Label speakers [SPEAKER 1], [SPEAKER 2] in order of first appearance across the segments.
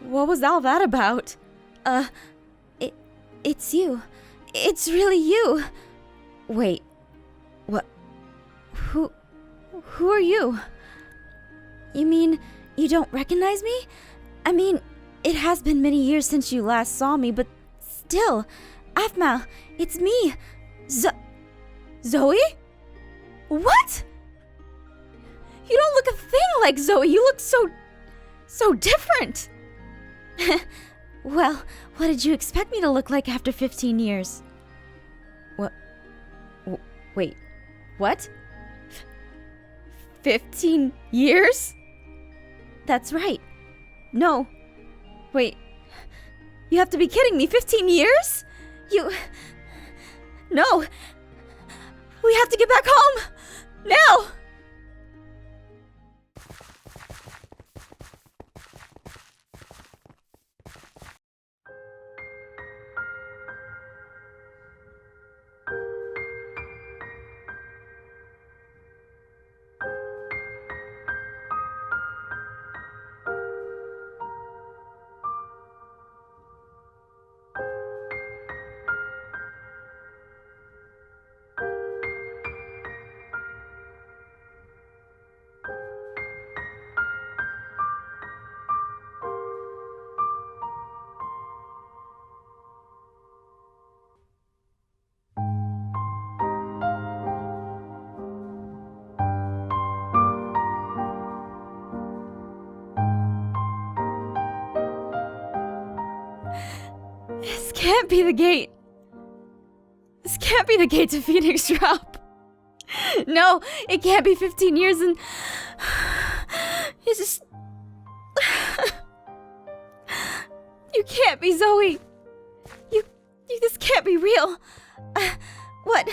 [SPEAKER 1] What was all that about?
[SPEAKER 2] It's you. It's really you.
[SPEAKER 1] Wait. What? Who are you?
[SPEAKER 2] You mean you don't recognize me? I mean, it has been many years since you last saw me, but still. Aphmau, it's me.
[SPEAKER 1] Zoe? What? You don't look a thing like Zoe. You look so different.
[SPEAKER 2] Well, what did you expect me to look like after 15 years?
[SPEAKER 1] What? Wait, what? 15 years?
[SPEAKER 2] That's right.
[SPEAKER 1] No. Wait. You have to be kidding me. 15 years? No. We have to get back home. Now. This can't be the gate. This can't be the gate to Phoenix Drop. No, it can't be 15 years and... It's just... You can't be Zoe. You this can't be real.
[SPEAKER 2] What?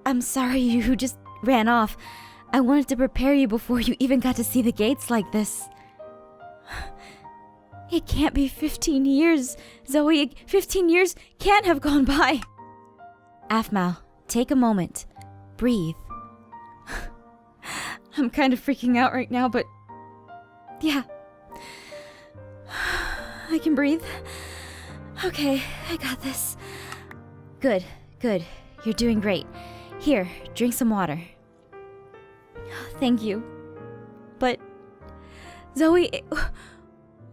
[SPEAKER 2] I'm sorry you just ran off. I wanted to prepare you before you even got to see the gates like this.
[SPEAKER 1] It can't be 15 years, Zoe. 15 years can't have gone by.
[SPEAKER 2] Aphmau, take a moment. Breathe.
[SPEAKER 1] I'm kind of freaking out right now, but... Yeah. I can breathe. Okay, I got this.
[SPEAKER 2] Good. You're doing great. Here, drink some water.
[SPEAKER 1] Thank you. But... Zoe...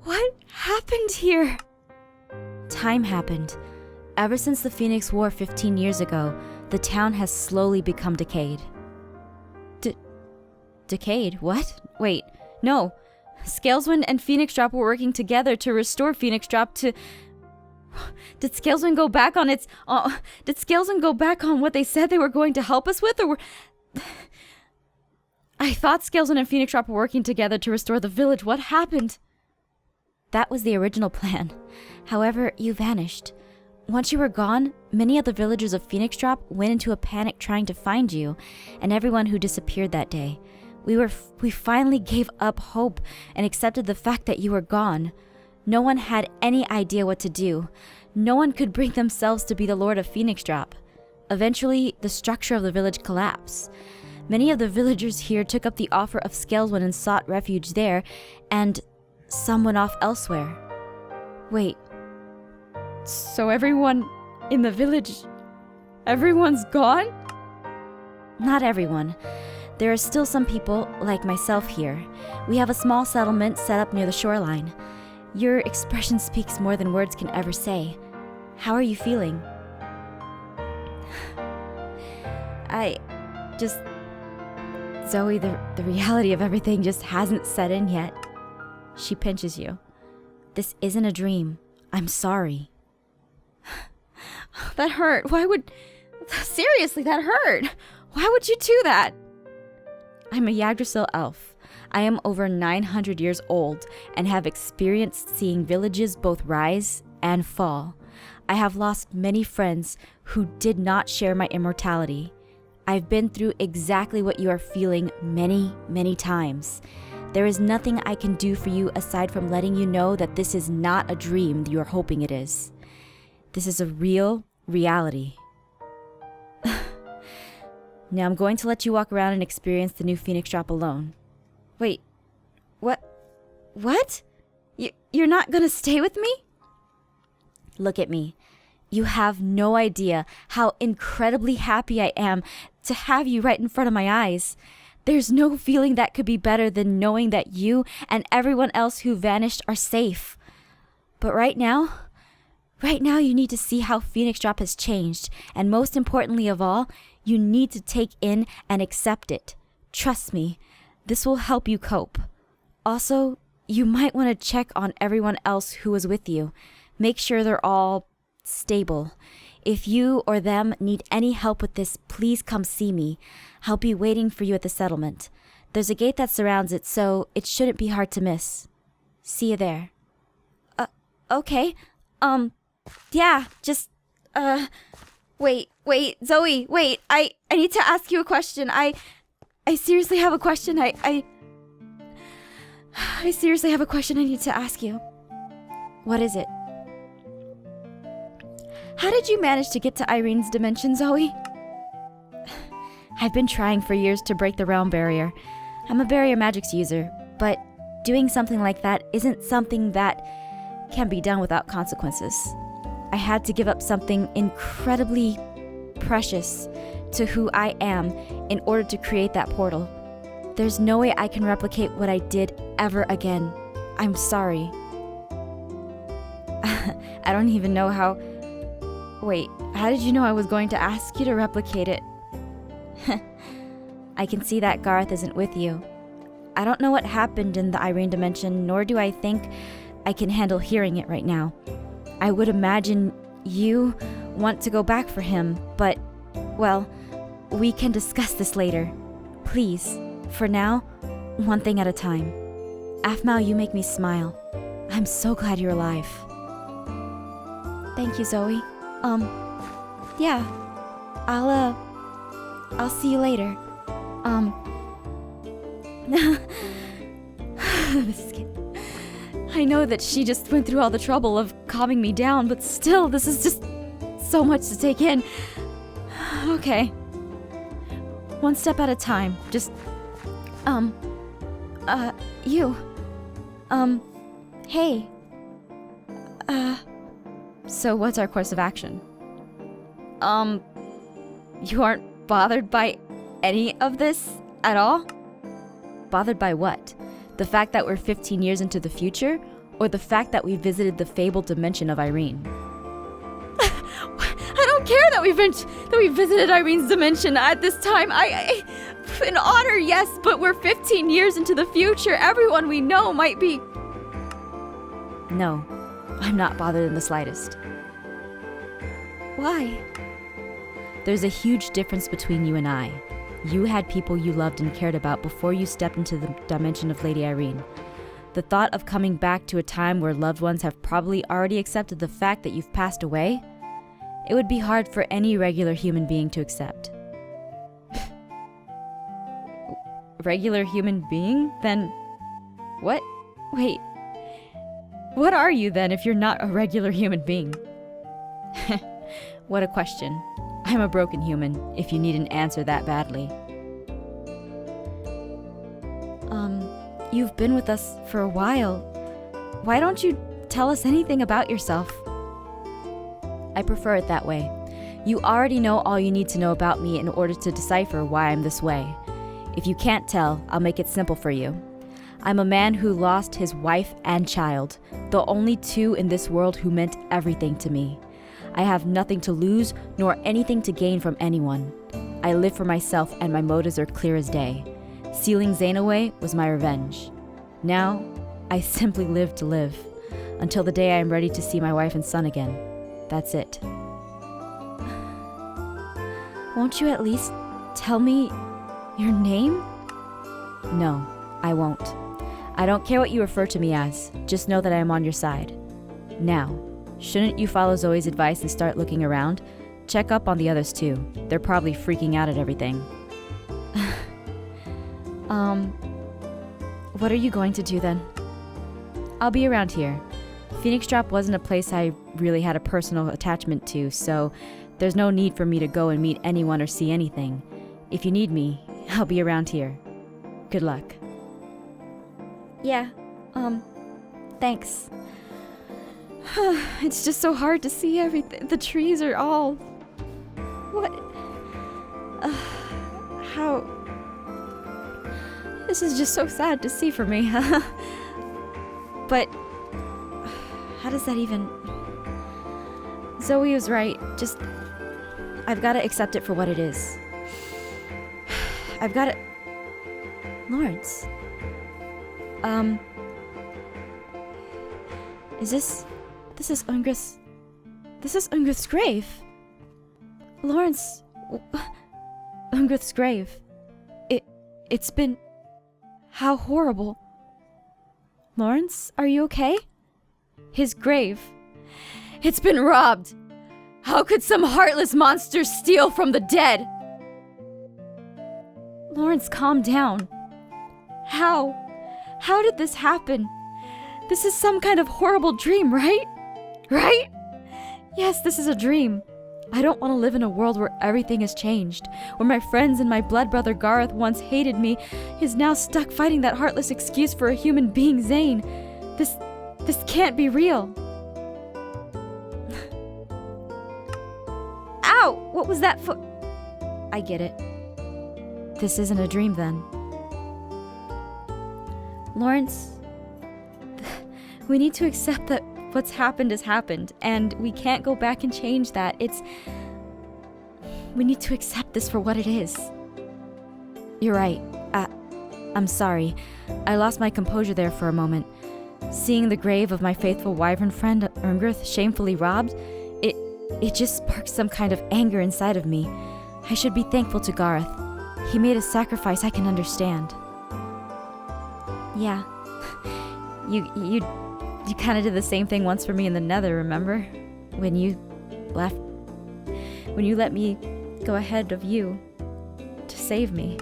[SPEAKER 1] What happened here?
[SPEAKER 2] Time happened. Ever since the Phoenix War 15 years ago, the town has slowly become decayed.
[SPEAKER 1] Decayed? What? Wait, no. Scaleswind and Phoenix Drop were working together to restore Phoenix Drop to... Did Scaleswind go back on its... Did Scaleswind go back on what they said they were going to help us with, or were... I thought Scaleswind and Phoenix Drop were working together to restore the village. What happened?
[SPEAKER 2] That was the original plan. However, you vanished. Once you were gone, many of the villagers of Phoenix Drop went into a panic trying to find you, and everyone who disappeared that day. We finally gave up hope and accepted the fact that you were gone. No one had any idea what to do. No one could bring themselves to be the Lord of Phoenix Drop. Eventually, the structure of the village collapsed. Many of the villagers here took up the offer of Scaleswind and sought refuge there, and some went off elsewhere.
[SPEAKER 1] Wait. So everyone in the village... Everyone's gone?
[SPEAKER 2] Not everyone. There are still some people, like myself, here. We have a small settlement set up near the shoreline. Your expression speaks more than words can ever say. How are you feeling?
[SPEAKER 1] Zoe, the reality of everything just hasn't set in yet. She pinches you.
[SPEAKER 2] This isn't a dream. I'm sorry.
[SPEAKER 1] That hurt. Seriously, that hurt. Why would you do that? I'm a Yggdrasil elf. I am over 900 years old and have experienced seeing villages both rise and fall. I have lost many friends who did not share my immortality. I've been through exactly what you are feeling many, many times. There is nothing I can do for you aside from letting you know that this is not a dream you are hoping it is. This is a real reality. Now I'm going to let you walk around and experience the new Phoenix Drop alone.
[SPEAKER 2] Wait, what?
[SPEAKER 1] You're not gonna stay with me?
[SPEAKER 2] Look at me. You have no idea how incredibly happy I am to have you right in front of my eyes. There's no feeling that could be better than knowing that you and everyone else who vanished are safe. But right now you need to see how Phoenix Drop has changed, and most importantly of all, you need to take in and accept it. Trust me, this will help you cope. Also, you might want to check on everyone else who was with you. Make sure they're all stable. If you or them need any help with this, please come see me. I'll be waiting for you at the settlement. There's a gate that surrounds it, so it shouldn't be hard to miss. See you there.
[SPEAKER 1] Okay. Yeah, just, wait, Zoe, wait, I need to ask you a question. I seriously have a question. I seriously have a question I need to ask you.
[SPEAKER 2] What is it?
[SPEAKER 1] How did you manage to get to Irene's dimension, Zoe?
[SPEAKER 2] I've been trying for years to break the realm barrier. I'm a barrier magics user, but doing something like that isn't something that can be done without consequences. I had to give up something incredibly precious to who I am in order to create that portal. There's no way I can replicate what I did ever again. I'm sorry.
[SPEAKER 1] I don't even know how... Wait, how did you know I was going to ask you to replicate it?
[SPEAKER 2] I can see that Garth isn't with you. I don't know what happened in the Irene dimension, nor do I think I can handle hearing it right now. I would imagine you want to go back for him, but, well, we can discuss this later. Please, for now, one thing at a time. Aphmau, you make me smile. I'm so glad you're alive.
[SPEAKER 1] Thank you, Zoe. Yeah. I'll see you later. I know that she just went through all the trouble of calming me down, but still, this is just so much to take in. Okay. One step at a time. Just, you. Hey. So what's our course of action? You aren't bothered by any of this at all?
[SPEAKER 2] Bothered by what? The fact that we're 15 years into the future, or the fact that we visited the fabled dimension of Irene?
[SPEAKER 1] I don't care that we visited Irene's dimension at this time. I an honor, yes, but we're 15 years into the future. Everyone we know might be...
[SPEAKER 2] No, I'm not bothered in the slightest.
[SPEAKER 1] Why?
[SPEAKER 2] There's a huge difference between you and I. You had people you loved and cared about before you stepped into the dimension of Lady Irene. The thought of coming back to a time where loved ones have probably already accepted the fact that you've passed away, it would be hard for any regular human being to accept.
[SPEAKER 1] Regular human being? Then what? Wait. What are you then if you're not a regular human being?
[SPEAKER 2] What a question. I'm a broken human, if you need an answer that badly.
[SPEAKER 1] You've been with us for a while. Why don't you tell us anything about yourself?
[SPEAKER 2] I prefer it that way. You already know all you need to know about me in order to decipher why I'm this way. If you can't tell, I'll make it simple for you. I'm a man who lost his wife and child, the only two in this world who meant everything to me. I have nothing to lose nor anything to gain from anyone. I live for myself and my motives are clear as day. Sealing Zane away was my revenge. Now, I simply live to live, until the day I am ready to see my wife and son again. That's it.
[SPEAKER 1] Won't you at least tell me your name?
[SPEAKER 2] No, I won't. I don't care what you refer to me as, just know that I am on your side. Now, shouldn't you follow Zoe's advice and start looking around? Check up on the others too. They're probably freaking out at everything.
[SPEAKER 1] What are you going to do then?
[SPEAKER 2] I'll be around here. Phoenix Drop wasn't a place I really had a personal attachment to, so there's no need for me to go and meet anyone or see anything. If you need me, I'll be around here. Good luck.
[SPEAKER 1] Yeah, Thanks. It's just so hard to see everything. The trees are all... What? How... This is just so sad to see for me. But... How does that even... Zoe was right. Just... I've got to accept it for what it is. I've got to... Lawrence. Is this... This is Ungrith's... This is Ungrith's grave. Lawrence... Ungrith's grave. It's been... How horrible. Lawrence, are you okay? His grave. It's been robbed. How could some heartless monster steal from the dead? Lawrence, calm down. How? How did this happen? This is some kind of horrible dream, right? Right? Yes, this is a dream. I don't want to live in a world where everything has changed, where my friends and my blood brother Gareth once hated me is now stuck fighting that heartless excuse for a human being, Zane. This can't be real. Ow! What was that for? I get it. This isn't a dream then. Lawrence, we need to accept that what's happened has happened, and we can't go back and change that. We need to accept this for what it is. You're right. I'm sorry. I lost my composure there for a moment. Seeing the grave of my faithful wyvern friend, Erngrith, shamefully robbed, it just sparked some kind of anger inside of me. I should be thankful to Gareth. He made a sacrifice I can understand. Yeah. You kind of did the same thing once for me in the Nether, remember? When you let me go ahead of you to save me.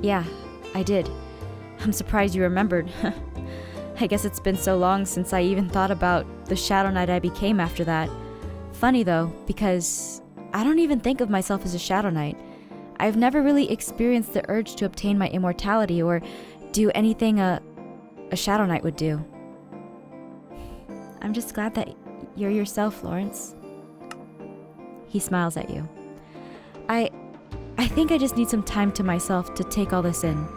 [SPEAKER 1] Yeah, I did. I'm surprised you remembered. I guess it's been so long since I even thought about the Shadow Knight I became after that. Funny though, because I don't even think of myself as a Shadow Knight. I've never really experienced the urge to obtain my immortality or do anything a Shadow Knight would do. I'm just glad that you're yourself, Lawrence. He smiles at you. I think I just need some time to myself to take all this in.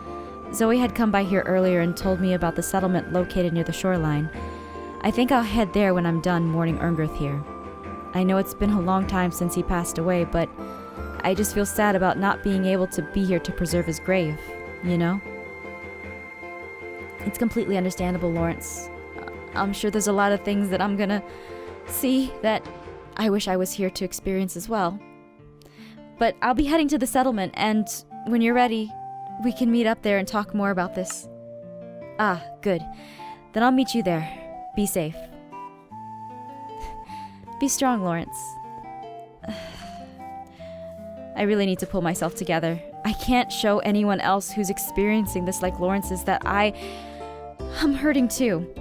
[SPEAKER 1] Zoe had come by here earlier and told me about the settlement located near the shoreline. I think I'll head there when I'm done mourning Erngrith here. I know it's been a long time since he passed away, but I just feel sad about not being able to be here to preserve his grave, you know? It's completely understandable, Lawrence. I'm sure there's a lot of things that I'm gonna see that I wish I was here to experience as well. But I'll be heading to the settlement, and when you're ready, we can meet up there and talk more about this. Ah, good. Then I'll meet you there. Be safe. Be strong, Lawrence. I really need to pull myself together. I can't show anyone else who's experiencing this like Lawrence is that I'm hurting too.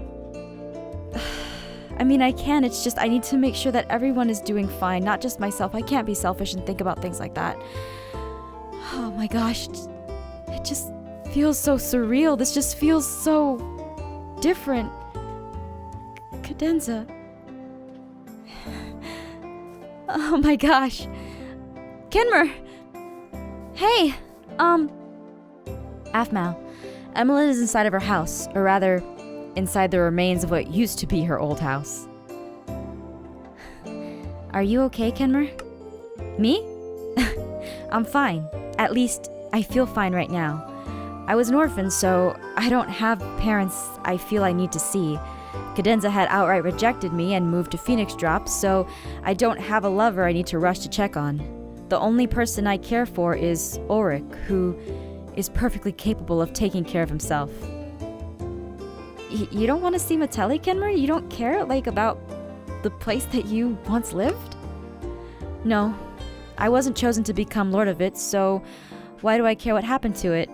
[SPEAKER 1] I mean, I can, it's just I need to make sure that everyone is doing fine, not just myself. I can't be selfish and think about things like that. Oh my gosh, it just feels so surreal. This just feels so different. Cadenza. Oh my gosh. Kenmer! Hey, Aphmau. Emmeline is inside of her house, or rather, inside the remains of what used to be her old house. Are you okay, Kenmer? Me? I'm fine. At least, I feel fine right now. I was an orphan, so I don't have parents I feel I need to see. Cadenza had outright rejected me and moved to Phoenix Drop, so I don't have a lover I need to rush to check on. The only person I care for is Ulrich, who is perfectly capable of taking care of himself. You don't want to see Mateli, Kenmer? You don't care, about the place that you once lived? No. I wasn't chosen to become lord of it, so why do I care what happened to it?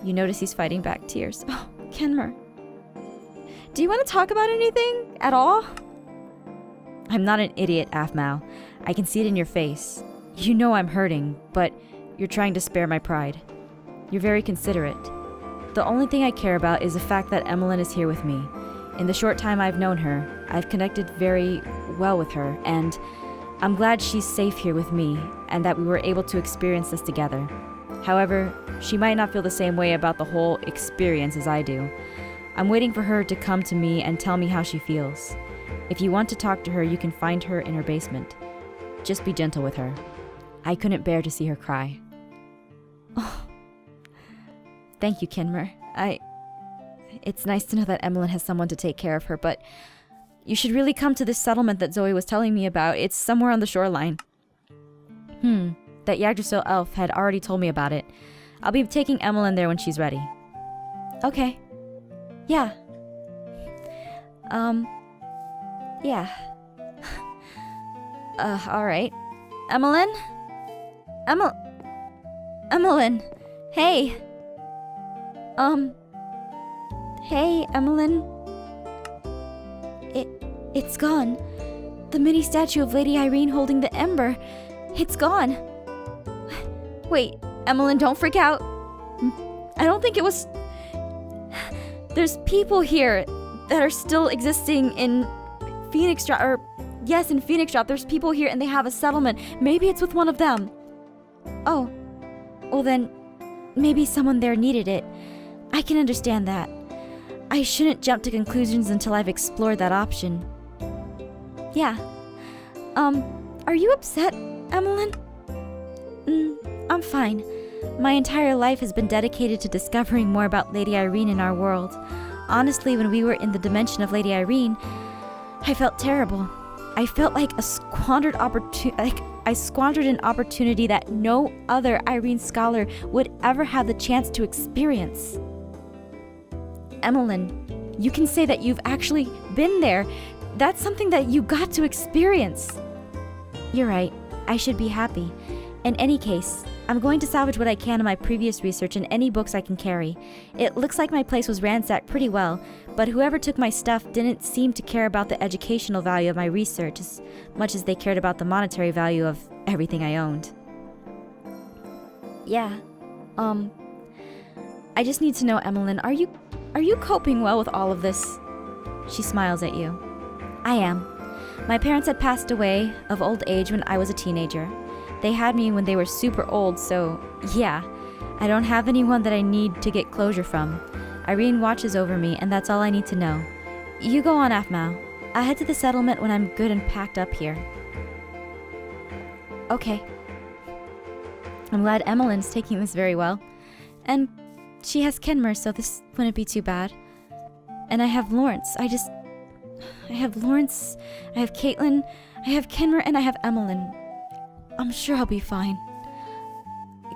[SPEAKER 1] You notice he's fighting back tears. Oh, Kenmer. Do you want to talk about anything at all? I'm not an idiot, Aphmau. I can see it in your face. You know I'm hurting, but you're trying to spare my pride. You're very considerate.
[SPEAKER 2] The only thing I care about is the fact that Emmeline is here with me. In the short time I've known her, I've connected very well with her, and I'm glad she's safe here with me, and that we were able to experience this together. However, she might not feel the same way about the whole experience as I do. I'm waiting for her to come to me and tell me how she feels. If you want to talk to her, you can find her in her basement. Just be gentle with her. I couldn't bear to see her cry. Oh. Thank you, Kenmer. It's nice to know that Emmeline has someone to take care of her, but you should really come to this settlement that Zoe was telling me about. It's somewhere on the shoreline. That Yggdrasil elf had already told me about it. I'll be taking Emmeline there when she's ready. Okay. Yeah. Yeah. Alright. Emmeline? Emmeline! Hey! Hey, Emmeline. It's gone. The mini statue of Lady Irene holding the ember. It's gone. Wait, Emmeline, don't freak out. I don't think it was... There's people here that are still existing in Phoenix Drop, or... Yes, in Phoenix Drop, there's people here and they have a settlement. Maybe it's with one of them. Oh. Well then, maybe someone there needed it. I can understand that. I shouldn't jump to conclusions until I've explored that option. Yeah. Are you upset, Emmeline? I'm fine. My entire life has been dedicated to discovering more about Lady Irene in our world. Honestly, when we were in the dimension of Lady Irene, I felt terrible. I felt like I squandered an opportunity that no other Irene scholar would ever have the chance to experience. Emmeline, you can say that you've actually been there. That's something that you got to experience. You're right. I should be happy. In any case, I'm going to salvage what I can of my previous research and any books I can carry. It looks like my place was ransacked pretty well, but whoever took my stuff didn't seem to care about the educational value of my research as much as they cared about the monetary value of everything I owned. Yeah. I just need to know, Emmeline, are you coping well with all of this? She smiles at you. I am. My parents had passed away of old age when I was a teenager. They had me when they were super old, so yeah, I don't have anyone that I need to get closure from. Irene watches over me, and that's all I need to know. You go on, Aphmau. I'll head to the settlement when I'm good and packed up here. Okay. I'm glad Emmeline's taking this very well. And she has Kenmer, so this wouldn't be too bad. And I have Lawrence. I have Lawrence, I have Caitlin, I have Kenmer, and I have Emmeline. I'm sure I'll be fine.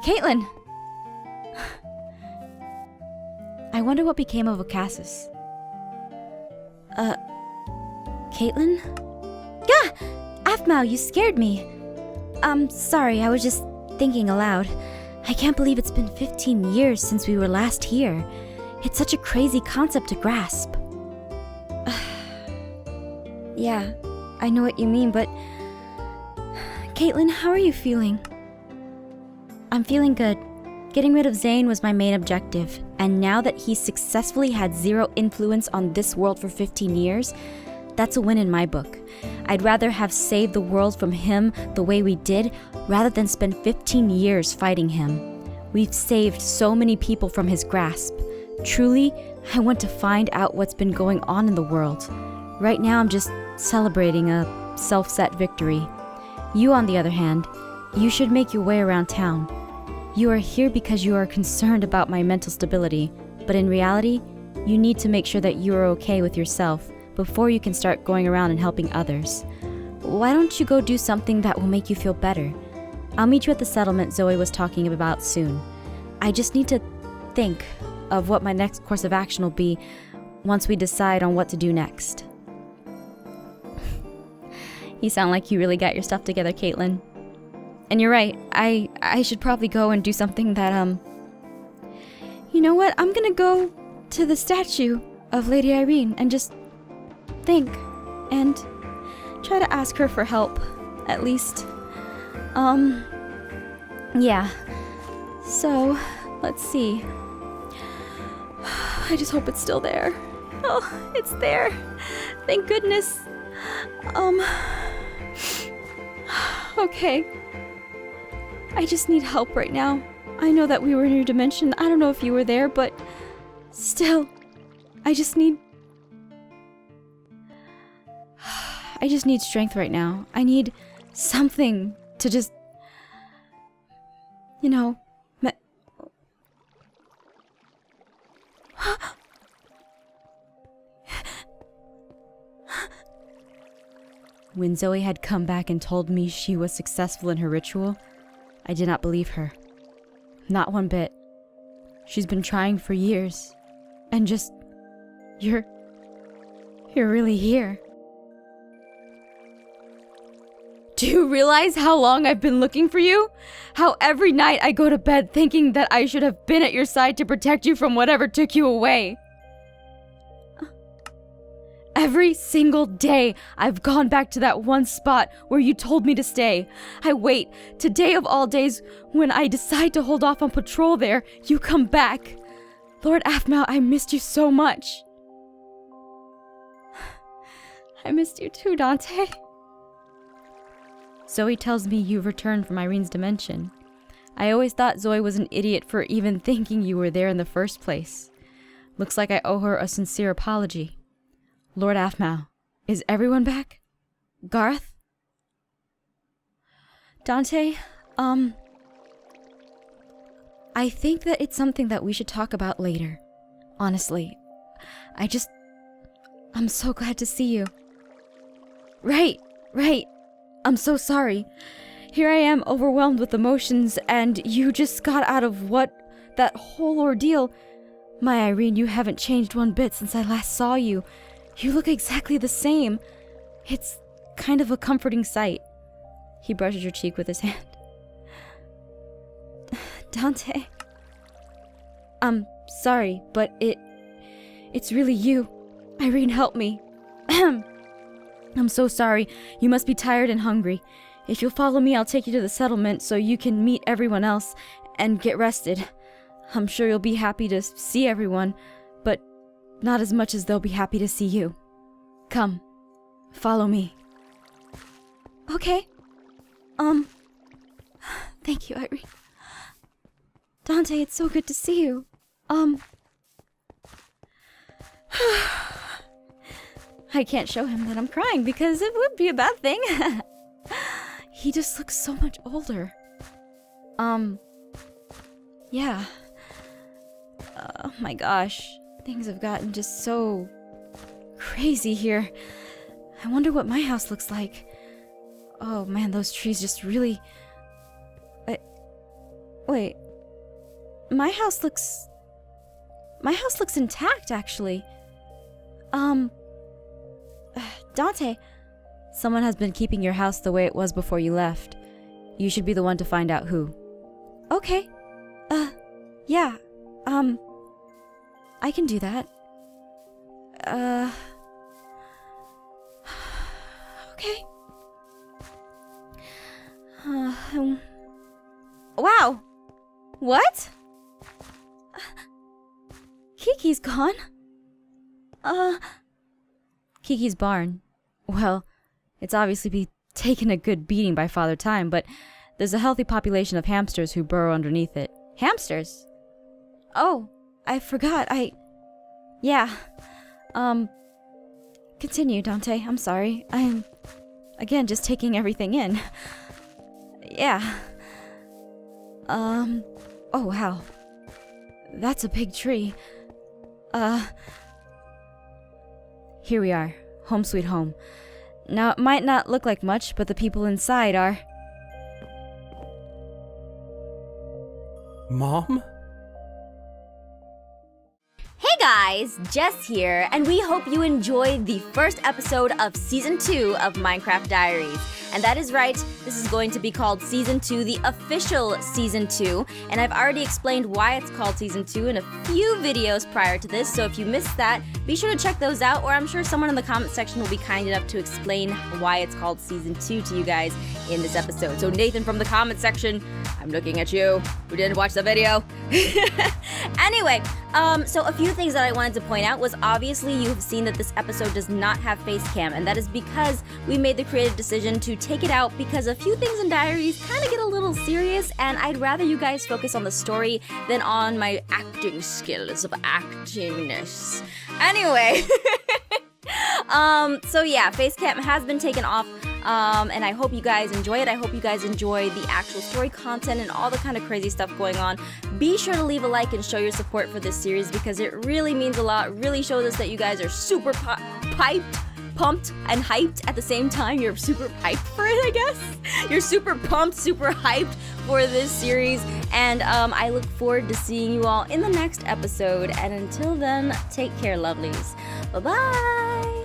[SPEAKER 2] Caitlin! I wonder what became of Ocassus. Caitlin? Gah! Aphmau, you scared me. I'm sorry, I was just thinking aloud. I can't believe it's been 15 years since we were last here. It's such a crazy concept to grasp. Yeah, I know what you mean, but... Caitlin, how are you feeling? I'm feeling good. Getting rid of Zane was my main objective, and now that he's successfully had zero influence on this world for 15 years, that's a win in my book. I'd rather have saved the world from him the way we did, rather than spend 15 years fighting him. We've saved so many people from his grasp. Truly, I want to find out what's been going on in the world. Right now I'm just celebrating a self-set victory. You, on the other hand, you should make your way around town. You are here because you are concerned about my mental stability, but in reality, you need to make sure that you are okay with yourself before you can start going around and helping others. Why don't you go do something that will make you feel better? I'll meet you at the settlement Zoe was talking about soon. I just need to think of what my next course of action will be once we decide on what to do next. You sound like you really got your stuff together, Caitlin. And you're right, I should probably go and do something that, You know what, I'm gonna go to the statue of Lady Irene and just think and try to ask her for help, at least. Yeah. So, let's see.
[SPEAKER 1] I just hope it's still there. Oh, it's there. Thank goodness. Okay. I just need help right now. I know that we were in your dimension. I don't know if you were there, but still, I just need strength right now. I need something to just, When Zoe had come back and told me she was successful in her ritual, I did not believe her. Not one bit. She's been trying for years. And just... You're really here. Do you realize how long I've been looking for you? How every night I go to bed thinking that I should have been at your side to protect you from whatever took you away? Every single day, I've gone back to that one spot where you told me to stay. I wait. Today of all days, when I decide to hold off on patrol there, you come back. Lord Aphmau, I missed you so much. I missed you too, Dante. Zoe tells me you've returned from Irene's dimension. I always thought Zoe was an idiot for even thinking you were there in the first place. Looks like I owe her a sincere apology. Lord Aphmau, is everyone back? Garth? Dante, I think that it's something that we should talk about later. Honestly, I'm so glad to see you. Right. I'm so sorry. Here I am overwhelmed with emotions, and you just got out of that whole ordeal. My Irene, you haven't changed one bit since I last saw you. You look exactly the same. It's kind of a comforting sight. He brushes your cheek with his hand. Dante. I'm sorry, but it's really you. Irene, help me. I'm so sorry. You must be tired and hungry. If you'll follow me, I'll take you to the settlement so you can meet everyone else and get rested. I'm sure you'll be happy to see everyone, but not as much as they'll be happy to see you. Come, follow me. Okay. Thank you, Irene. Dante, it's so good to see you. I can't show him that I'm crying because it would be a bad thing. He just looks so much older. Yeah. Oh my gosh. Things have gotten just so crazy here. I wonder what my house looks like. Oh man, those trees just really... Wait. My house looks intact, actually. Dante, someone has been keeping your house the way it was before you left. You should be the one to find out who. Okay. Yeah. I can do that. Okay. Wow! What? Kiki's gone. Kiki's barn. Well, it's obviously taken a good beating by Father Time, but there's a healthy population of hamsters who burrow underneath it. Hamsters? Oh, I forgot. Yeah. Continue, Dante. I'm sorry. I'm, again, just taking everything in. Yeah. Oh, wow. That's a big tree. Here we are. Home sweet home. Now, it might not look like much, but the people inside are...
[SPEAKER 3] Mom?
[SPEAKER 2] Hey guys, Jess here, and we hope you enjoyed the first episode of Season 2 of Minecraft Diaries. And that is right, this is going to be called Season 2, the official Season 2, and I've already explained why it's called Season 2 in a few videos prior to this, so if you missed that, be sure to check those out, or I'm sure someone in the comment section will be kind enough to explain why it's called Season 2 to you guys in this episode. So Nathan from the comment section, I'm looking at you, who didn't watch the video. Anyway,
[SPEAKER 1] So a few things that I wanted to point out was obviously you have seen that this episode does not have face cam, and that is because we made the creative decision to take it out because a few things in Diaries kind of get a little serious, and I'd rather you guys focus on the story than on my acting skills of actingness. Anyway, so yeah, face cam has been taken off. And I hope you guys enjoy it. I hope you guys enjoy the actual story content and all the kind of crazy stuff going on. Be sure to leave a like and show your support for this series because it really means a lot. It really shows us that you guys are super pumped and hyped at the same time. You're super hyped for it, I guess. You're super pumped, super hyped for this series. And I look forward to seeing you all in the next episode. And until then, take care, lovelies. Bye-bye.